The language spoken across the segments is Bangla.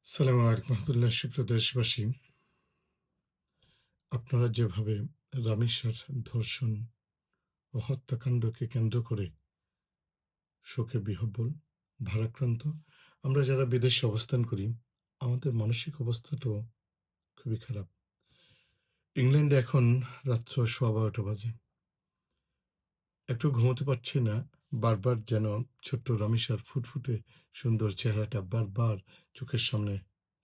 সালামু আলাইকুম রহমতুল্লাহ। সুপ্রিয় দেশবাসী, আপনারা যেভাবে রামেশ্বর ধর্ষণ ও হত্যাকাণ্ডকে কেন্দ্র করে শোকে বিহ্বল, ভারাক্রান্ত, আমরা যারা বিদেশে অবস্থান করি, আমাদের মানসিক অবস্থাটাও খুবই খারাপ। ইংল্যান্ডে এখন রাত্র 12:15 বাজে। একটু ঘুমোতে পারছি না। বারবার যেন ছোট্ট রামেশ্বর ফুটফুটে সুন্দর চেহারাটা বারবার চোখের সামনে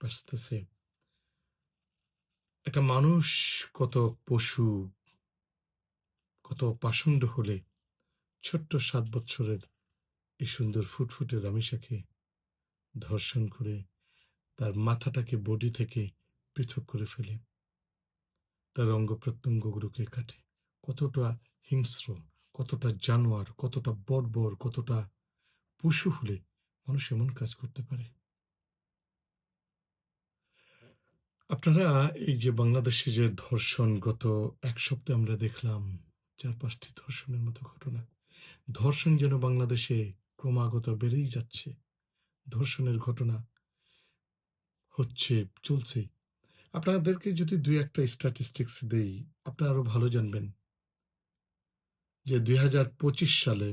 ভাসতেছে। একটা মানুষ কত পশু, কত পাষণ্ড হলে ছোট্ট 7 বৎসরের এই সুন্দর ফুটফুটে রামেশাকে ধর্ষণ করে তার মাথাটাকে বডি থেকে পৃথক করে ফেলে, তার অঙ্গ প্রত্যঙ্গগুলোকে কাটে। কতটা হিংস্র, কতটা জানোয়ার, কতটা বর্বর, কতটা পশু হলে মানুষ এমন কাজ করতে পারে। আপনারা এই যে বাংলাদেশে যে ধর্ষণ গত 1 সপ্তাহে আমরা দেখলাম 4-5টি ধর্ষণের মতো ঘটনা। ধর্ষণ যেন বাংলাদেশে ক্রমাগত বেড়েই যাচ্ছে। ধর্ষণের ঘটনা হচ্ছে, চলছে। আপনাদেরকে যদি ২-১টা স্ট্যাটিস্টিক্স দেই, আপনারা আরো ভালো জানবেন যে ২০২৫ সালে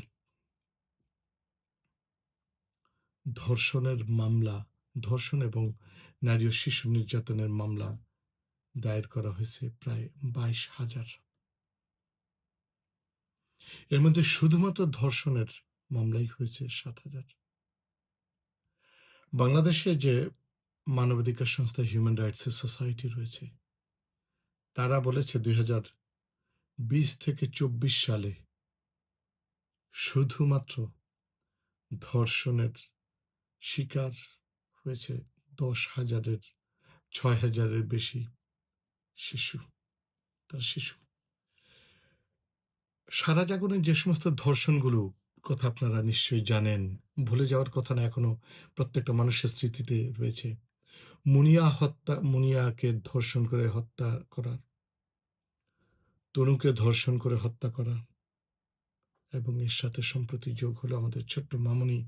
ধর্ষণের মামলা, ধর্ষণ এবং নারী ও শিশু নির্যাতনের মামলা দায়ের করা হয়েছে প্রায় 22,000। এর মধ্যে শুধুমাত্র ধর্ষণের মামলাই হয়েছে 7,000। বাংলাদেশে যে মানবাধিকার সংস্থা হিউম্যান রাইটস সোসাইটি রয়েছে, তারা বলেছে 2020 থেকে 24 সালে শুধুমাত্র ধর্ষণের শিকার হয়েছে 10,000-এর 6,000-এর বেশি শিশু। তারা শিশু। সারা জাগরণে যে সমস্ত ধর্ষণগুলো কথা আপনারা নিশ্চয়ই জানেন, ভুলে যাওয়ার কথা না, এখনো প্রত্যেকটা মানুষের স্মৃতিতে রয়েছে। মুনিয়াকে ধর্ষণ করে হত্যা করা, তনুকে ধর্ষণ করে হত্যা করা, এবং এর সাথে সম্প্রতি যোগ হলো আমাদের ছোট্ট মামুনি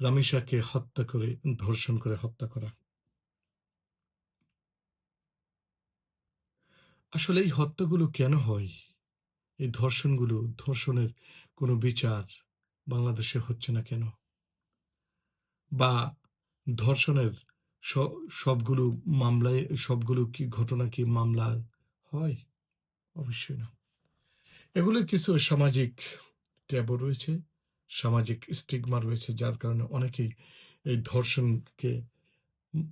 রামিসাকে হত্যা করে, ধর্ষণ করে হত্যা করা। আসলে এই হত্যাগুলো কেন হয়? এই ধর্ষণের কোনো বিচার বাংলাদেশে হচ্ছে না কেন? বা ধর্ষণের স সবগুলো মামলায়, সবগুলো কি ঘটনা কি মামলা হয়? অবশ্যই না। এগুলো কিছু সামাজিক ট্যাবু রয়েছে, সামাজিক স্টিগমা রয়েছে, যার কারণে অনেকেই এই ধর্ষণকে উম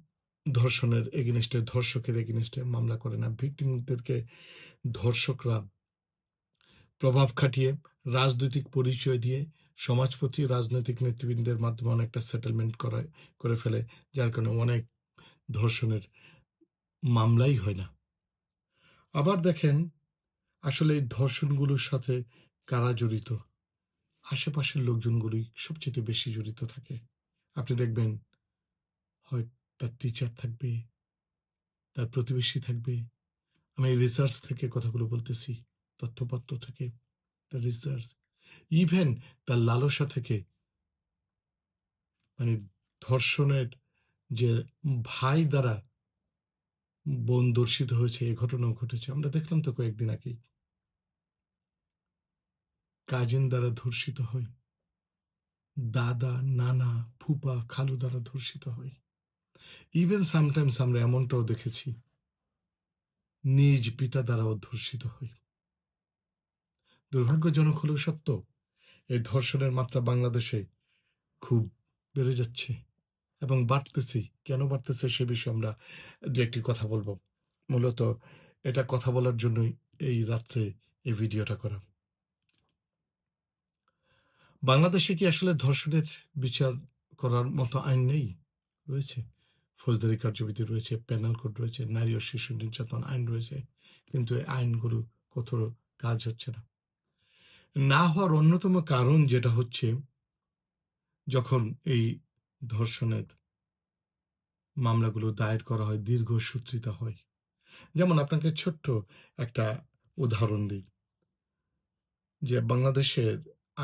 ধর্ষণের এগেইনস্টে, ধর্ষকের এগেইনস্টে মামলা করে না। ভিকটিমদেরকে ধর্ষকরা প্রভাব খাটিয়ে, রাজনৈতিক পরিচয় দিয়ে, সমাজপতি রাজনৈতিক নেতৃবৃন্দের মাধ্যমে অনেকটা সেটেলমেন্ট করে ফেলে, যার কারণে অনেক ধর্ষণের মামলাই হয় না। আবার দেখেন, আসলে এই ধর্ষণগুলোর সাথে কারা জড়িত? আশেপাশের লোকজনগুলোই সবচেয়ে বেশি জড়িত থাকে। আপনি দেখবেন, হয় তার টিচার থাকবে, তার প্রতিবেশী থাকবে। আমি রিসার্চ থেকে কথাগুলো বলতেছি, তথ্যপত্র থেকে, তার রিসার্চ, ইভেন তার লালসা থেকে, মানে ধর্ষণের যে ভাই দ্বারা বোন ধর্ষিত হয়েছে, এই ঘটনাও ঘটেছে। আমরা দেখলাম তো কয়েকদিন আগেই। কাজিন দ্বারা ধর্ষিত হয়, দাদা, নানা, ফুপা, খালু দ্বারা ধর্ষিত হয়। ইভেন সামটাইমস আমরা এমনটাও দেখেছি, নিজ পিতা দ্বারাও ধর্ষিত হয়। দুর্ভাগ্যজনক হলেও সত্য, এই ধর্ষণের মাত্রা বাংলাদেশে খুব বেড়ে যাচ্ছে এবং বাড়তেছে। কেন বাড়তেছে সে বিষয়ে আমরা দু একটি কথা বলবো। মূলত এটা কথা বলার জন্যই এই রাত্রে এই ভিডিওটা করা। বাংলাদেশে কি আসলে ধর্ষণের বিচার করার মতো আইন নেই? রয়েছে। ফৌজদারি কার্যবিধি রয়েছে, পেনাল কোড রয়েছে, নারী ও শিশু নির্যাতন আইন রয়েছে। কিন্তু এই আইনগুলো কোথাও কাজ হচ্ছে না। না হওয়ার অন্যতম কারণ যেটা হচ্ছে, যখন এই ধর্ষণের মামলাগুলো দায়ের করা হয়, দীর্ঘসূত্রিতা হয়। যেমন আপনাকে ছোট্ট একটা উদাহরণ দিই, যে বাংলাদেশের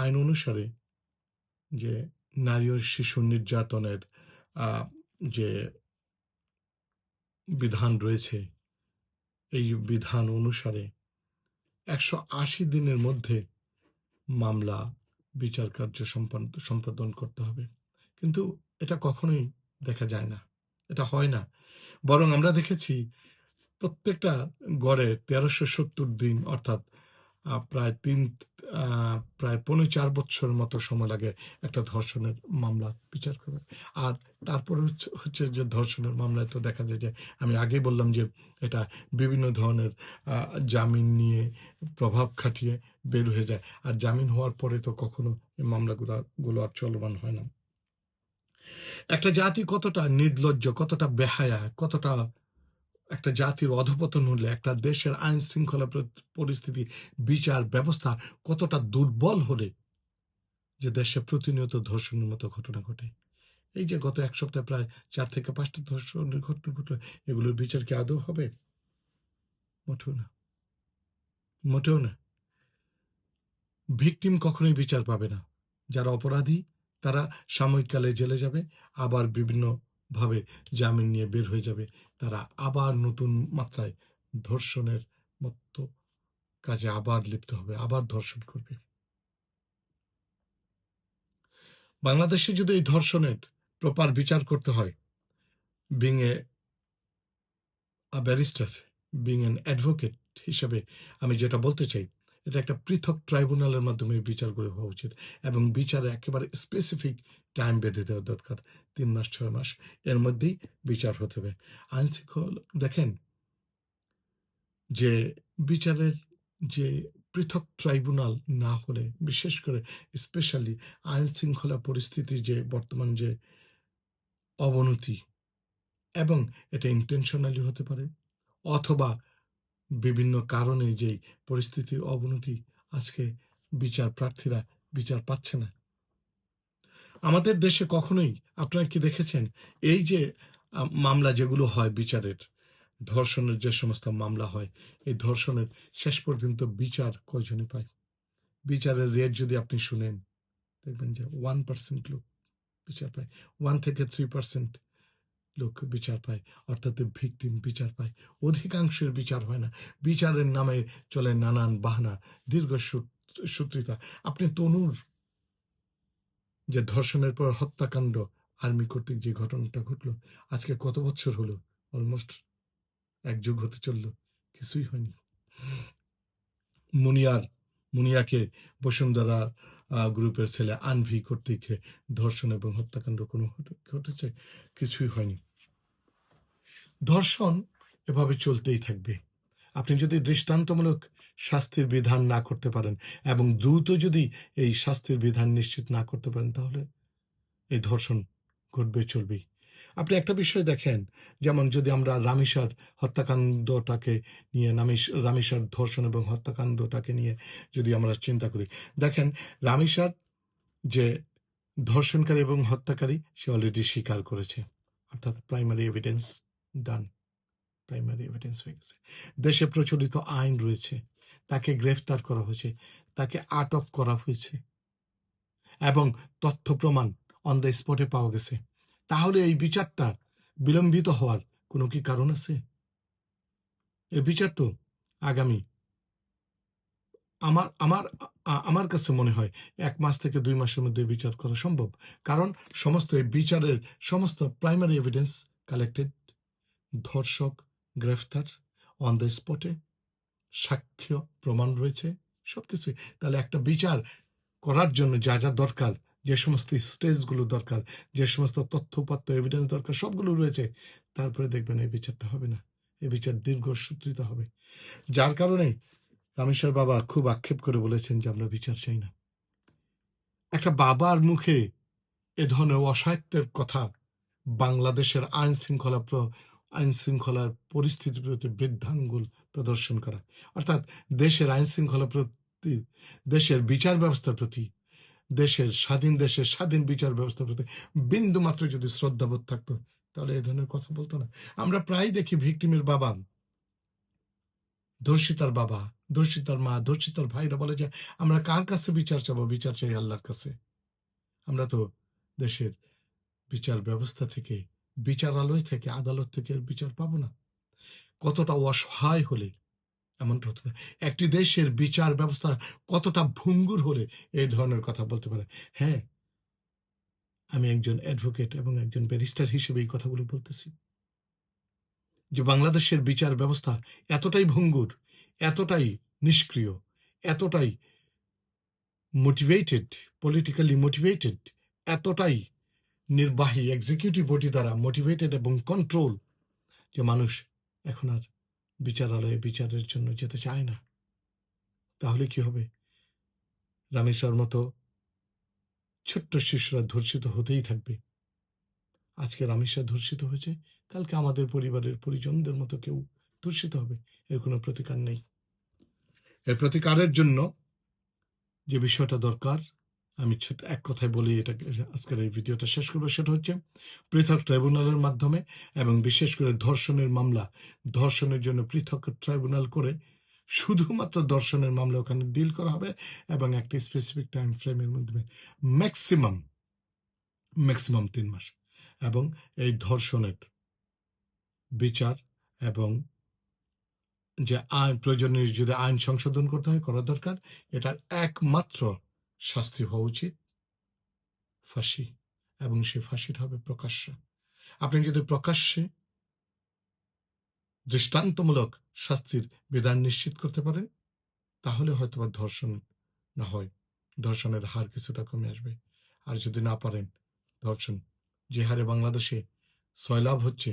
আইন অনুসারে যে নারী ও শিশু নির্যাতনের যে বিধান রয়েছে, এই বিধান অনুসারে ১৮০ দিনের মধ্যে মামলা বিচার কার্য সম্পাদন করতে হবে। কিন্তু এটা কখনোই দেখা যায় না, এটা হয় না। বরং আমরা দেখেছি প্রত্যেকটা গড়ে ১৩৭০ দিন, অর্থাৎ প্রায় প্রায় ৪.৫ বছর মতো সময় লাগে একটা ধর্ষণের মামলা বিচার করে। আর তারপরে হচ্ছে যে ধর্ষণের মামলায় তো দেখা যায় যে, আমি আগেই বললাম যে এটা বিভিন্ন ধরনের জামিন নিয়ে প্রভাব খাটিয়ে বের হয়ে যায়। আর জামিন হওয়ার পরে তো কখনো এই মামলাগুলো আর চলমান হয় না। একটা জাতি কতটা নির্লজ্জ, কতটা বেহায়া, কতটা একটা জাতির অধঃপতন হলে, একটা দেশের আইন শৃঙ্খলা পরিস্থিতি, বিচার ব্যবস্থা কতটা দুর্বল হলে যে দেশে প্রতিনিয়ত ধর্ষণের মতো ঘটনা ঘটে। এই যে গত এক সপ্তাহে প্রায় 4 থেকে 5টা ধর্ষণের ঘটনা ঘটলো, এগুলোর বিচার কি আদৌ হবে? মোটেও না, মোটেও না। ভিকটিম কখনোই বিচার পাবে না। যারা অপরাধী তারা সাময়িককালে জেলে যাবে, আবার বিভিন্ন ভাবে জামিন নিয়ে বের হয়ে যাবে। তারা আবার নতুন মাত্রায় ধর্ষণের মতো কাজে আবার লিপ্ত হবে, আবার ধর্ষণ করবে। বাংলাদেশে যদি এই ধর্ষণের প্রপার বিচার করতে হয়, being a barrister, being N advocate হিসেবে আমি যেটা বলতে চাই, এটা একটা পৃথক ট্রাইব্যুনালের মাধ্যমে বিচারগুলো হওয়া উচিত, এবং বিচারে একেবারে স্পেসিফিক টাইম বেঁধে দেওয়া দরকার। 3 মাস 6 মাস এর মধ্যেই বিচার হতে হবে। আইন শৃঙ্খলা দেখেন যে বিচারের যে পৃথক ট্রাইব্যুনাল না হলে, বিশেষ করে স্পেশালি আইন শৃঙ্খলা পরিস্থিতির যে বর্তমান যে অবনতি, এবং এটা ইন্টেনশনালি হতে পারে অথবা বিভিন্ন কারণে যেই পরিস্থিতির অবনতি, আজকে বিচার প্রার্থীরা বিচার পাচ্ছে না। আমাদের দেশে কখনোই, আপনারা কি দেখেছেন, এই যে মামলা যেগুলো হয় বিচারের, ধর্ষণের যে সমস্ত মামলা হয়, এই ধর্ষণের শেষ পর্যন্ত বিচার কয়জনই পায়? বিচারের রেট যদি আপনি শুনেন, দেখবেন যে 1% লোক বিচার পায়, 1 থেকে 3% লোক বিচার পায়, অর্থাৎ ভিকটিম বিচার পায়। অধিকাংশের বিচার হয় না। বিচারের নামে চলে নানান বাহানা, দীর্ঘ সূত্রিতা। আপনি তনুর যে ধর্ষণের পর হত্যাকাণ্ড, আর্মি কর্তৃক যে ঘটনাটা ঘটলো, আজকে কত বছর হলো? অলমোস্ট 1 যুগ হতে চললো, কিছুই হয়নি। মুনিয়াকে বসুন্ধরা গ্রুপের ছেলে আনভি কর্তৃক ধর্ষণ এবং হত্যাকাণ্ড কোনো ঘটেছে? কিছুই হয়নি। ধর্ষণ এভাবে চলতেই থাকবে। আপনি যদি দৃষ্টান্তমূলক শাস্তির বিধান না করতে পারেন এবং দ্রুত যদি এই শাস্তির বিধান নিশ্চিত না করতে পারেন, তাহলে এই ধর্ষণ ঘটবে, চলবেই। আপনি একটা বিষয় দেখেন, যেমন যদি আমরা রামিসার হত্যাকাণ্ডটাকে নিয়ে, রামিসার ধর্ষণ এবং হত্যাকাণ্ডটাকে নিয়ে যদি আমরা চিন্তা করি, দেখেন রামিসার যে ধর্ষণকারী এবং হত্যাকারী, সে অলরেডি স্বীকার করেছে, অর্থাৎ প্রাইমারি এভিডেন্স ডান, প্রাইমারি এভিডেন্স হয়ে গেছে। দেশে প্রচলিত আইন রয়েছে, তাকে গ্রেফতার করা হয়েছে, তাকে আটক করা হয়েছে, এবং তথ্য প্রমাণ অন দ্য স্পটে পাওয়া গেছে। তাহলে এই বিচারটা বিলম্বিত হওয়ার কোনো কি কারণ আছে? এই বিচার তো আগামী, আমার আমার আমার কাছে মনে হয় 1 মাস থেকে 2 মাসের মধ্যে বিচার করা সম্ভব। কারণ সমস্ত এই বিচারের সমস্ত প্রাইমারি এভিডেন্স কালেক্টেড, ধর্ষক গ্রেফতার, অন দ্য স্পটে সাক্ষ্য প্রমাণ রয়েছে, সবকিছুই। তাহলে একটা বিচার করার জন্য যা যা দরকার, যে সমস্ত স্টেজগুলো দরকার, যে সমস্ত তথ্যপত্র এভিডেন্স দরকার, সবগুলো রয়েছে। তারপরে দেখবেন এই বিচারটা হবে না, এই বিচার দীর্ঘসূত্রিত হবে। যার কারণে রামেশ্বর বাবা খুব আক্ষেপ করে বলেছেন যে আমরা বিচার চাই না। একটা বাবার মুখে এ ধরনের অসাহিত্যের কথা, বাংলাদেশের আইন শৃঙ্খলার পরিস্থিতির প্রতি বৃদ্ধাঙ্গুল প্রদর্শন করা, অর্থাৎ দেশের আইন শৃঙ্খলা প্রতি, দেশের বিচার ব্যবস্থার প্রতি, দেশের স্বাধীন বিচার ব্যবস্থার প্রতি বিন্দু মাত্র যদি শ্রদ্ধাবোধ থাকতো, তাহলে এই ধরনের কথা বলতো না। আমরা প্রায় দেখি ভিকটিমের বাবা, ধর্ষিতার বাবা, ধর্ষিতার মা, ধর্ষিতার ভাইরা বলে যে আমরা কার কাছে বিচার চাবো? বিচার চাই আল্লাহর কাছে। আমরা তো দেশের বিচার ব্যবস্থা থেকে বিচারালয় থেকে, আদালত থেকে এর বিচার পাবো না? কতটা অসহায় হলে এমনটা হতে পারে? একটি দেশের বিচার ব্যবস্থা কতটা ভঙ্গুর হলে এই ধরনের কথা বলতে পারে? হ্যাঁ, আমি একজন অ্যাডভোকেট এবং একজন ব্যারিস্টার হিসেবে এই কথাগুলো বলতেছি। যে বাংলাদেশের বিচার ব্যবস্থা এতটাই ভঙ্গুর, এতটাই নিষ্ক্রিয়, এতটাই মোটিভেটেড, পলিটিক্যালি মোটিভেটেড, এতটাই নির্বাহী এক্সিকিউটিভ বডি দ্বারা মোটিভেটেড এবং কন্ট্রোল, যে মানুষ এখন আর বিচারালয়ে বিচারের জন্য যেতে চায় না। তাহলে কি হবে? রামেশ্বর মতো ছোট্ট শিশুরা ধর্ষিত হতেই থাকবে। আজকে রামেশ্বর ধর্ষিত হয়েছে, কালকে আমাদের পরিবারের পরিজনদের মতো কেউ ধর্ষিত হবে। এর কোনো প্রতিকার নেই। এর প্রতিকারের জন্য যে বিষয়টা দরকার, আমি ছোট এক কথায় বলি এটাকে, আজকের এই ভিডিওটা শেষ করবো। সেটা হচ্ছে পৃথক ট্রাইব্যুনালের মাধ্যমে, এবং বিশেষ করে ধর্ষণের মামলা, ধর্ষণের জন্য পৃথক ট্রাইব্যুনাল করে শুধুমাত্র ধর্ষণের মামলা ওখানে ডিল করা হবে, এবং একটা স্পেসিফিক টাইম ফ্রেমের মধ্যে ম্যাক্সিমাম 3 মাস, এবং এই ধর্ষণের বিচার এবং যে আইন প্রয়োজনীয়, যদি আইন সংশোধন করতে হয় করা দরকার, এটার একমাত্র শাস্তি হওয়া উচিত ফাঁসি, এবং সে ফাঁসিটা হবে প্রকাশ্যে। আপনি যদি প্রকাশ্যে দৃষ্টান্তমূলক শাস্তির বিধান নিশ্চিত করতে পারেন, তাহলে হয়তোবা ধর্ষণ না হয়, ধর্ষণের হার কিছুটা কমে আসবে। আর যদি না পারেন, ধর্ষণ যে হারে বাংলাদেশে সয়লাভ হচ্ছে,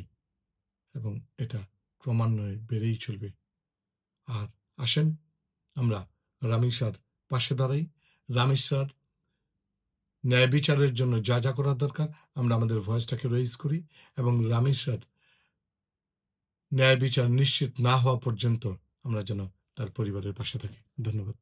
এবং এটা ক্রমান্বয়ে বেড়েই চলবে। আর আসেন আমরা রামেসার পাশে দাঁড়াই। রামেসার ন্যায় বিচারের জন্য যা যা করার দরকার আমরা আমাদের ভয়েসটাকে রেইজ করি, এবং রামেসার ন্যায় বিচার নিশ্চিত না হওয়া পর্যন্ত আমরা যেন তার পরিবারের পাশে থাকি। ধন্যবাদ।